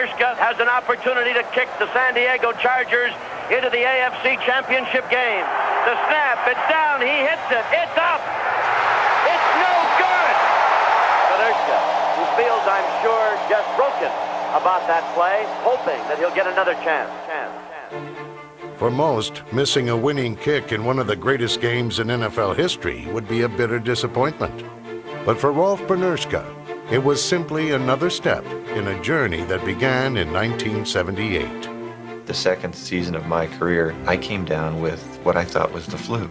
Bernurska has an opportunity to kick the San Diego Chargers into the AFC Championship game. The snap, it's down, he hits it, it's up! It's no good! Bernurska, who feels, I'm sure, just broken about that play, hoping that he'll get another chance. For most, missing a winning kick in one of the greatest games in NFL history would be a bitter disappointment. But for Rolf Bernurska, it was simply another step in a journey that began in 1978. The second season of my career, I came down with what I thought was the flu.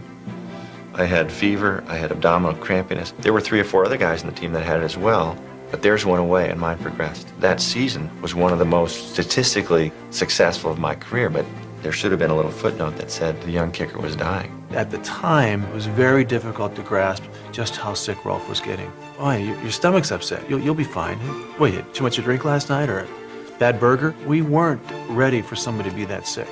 I had fever, I had abdominal crampiness. There were 3 or 4 other guys in the team that had it as well, but theirs went away and mine progressed. That season was one of the most statistically successful of my career, but there should have been a little footnote that said the young kicker was dying. At the time, it was very difficult to grasp just how sick Rolf was getting. Oh, your stomach's upset. You'll be fine. What, you had too much to drink last night or a bad burger? We weren't ready for somebody to be that sick.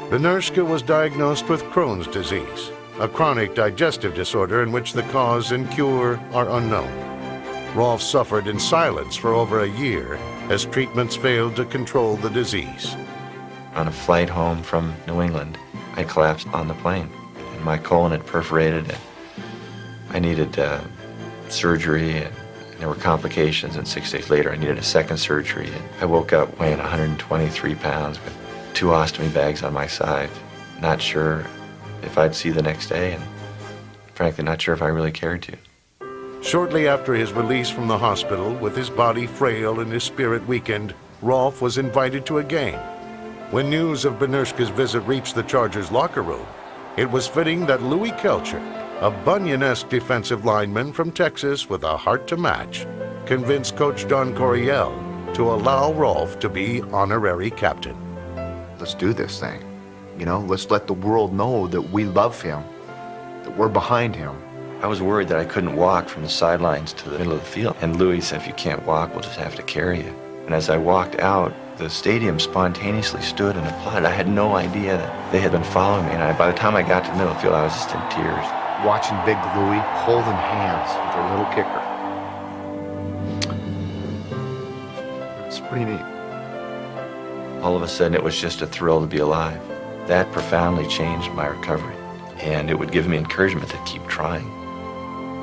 Bernurska was diagnosed with Crohn's disease, a chronic digestive disorder in which the cause and cure are unknown. Rolf suffered in silence for over a year as treatments failed to control the disease. On a flight home from New England, I collapsed on the plane. And my colon had perforated, and I needed surgery, and there were complications, and 6 days later I needed a second surgery. And I woke up weighing 123 pounds with 2 ostomy bags on my side, not sure if I'd see the next day, and frankly not sure if I really cared to. Shortly after his release from the hospital, with his body frail and his spirit weakened, Rolf was invited to a game. When news of Bernurska's visit reached the Chargers locker room, it was fitting that Louis Kelcher, a Bunyan-esque defensive lineman from Texas with a heart to match, convinced Coach Don Coryell to allow Rolf to be honorary captain. Let's do this thing. You know, let's let the world know that we love him, that we're behind him. I was worried that I couldn't walk from the sidelines to the middle of the field. And Louis said, if you can't walk, we'll just have to carry you. And as I walked out, the stadium spontaneously stood and applauded. I had no idea that they had been following me. And by the time I got to the middle of the field, I was just in tears. Watching Big Louis holding hands with their little kicker. It's pretty neat. All of a sudden, it was just a thrill to be alive. That profoundly changed my recovery. And it would give me encouragement to keep trying.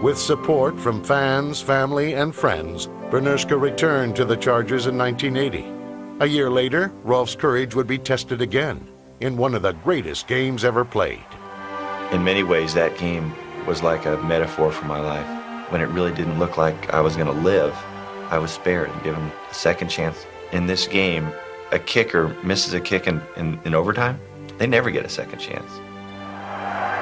With support from fans, family, and friends, Bernurska returned to the Chargers in 1980. A year later, Rolf's courage would be tested again in one of the greatest games ever played. In many ways, that game was like a metaphor for my life. When it really didn't look like I was going to live, I was spared and given a second chance. In this game, a kicker misses a kick in overtime, they never get a second chance.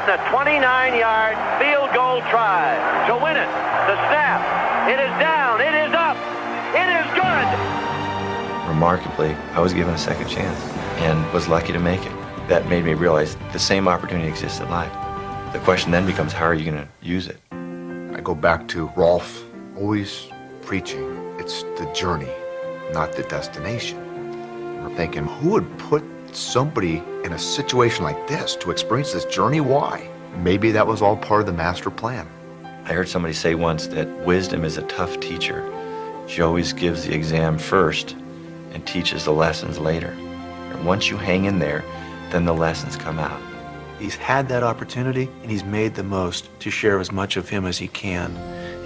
The 29-yard field goal try to win it. The snap. It is down. It is up. It is good. Remarkably, I was given a second chance and was lucky to make it. That made me realize the same opportunity exists in life. The question then becomes, how are you going to use it? I go back to Rolf always preaching, it's the journey, not the destination. I'm thinking, who would put somebody in a situation like this to experience this journey? Why? Maybe that was all part of the master plan. I heard somebody say once that wisdom is a tough teacher. She always gives the exam first and teaches the lessons later. And once you hang in there, then the lessons come out. He's had that opportunity, and he's made the most to share as much of him as he can.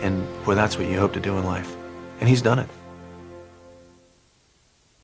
And, well, that's what you hope to do in life. And he's done it.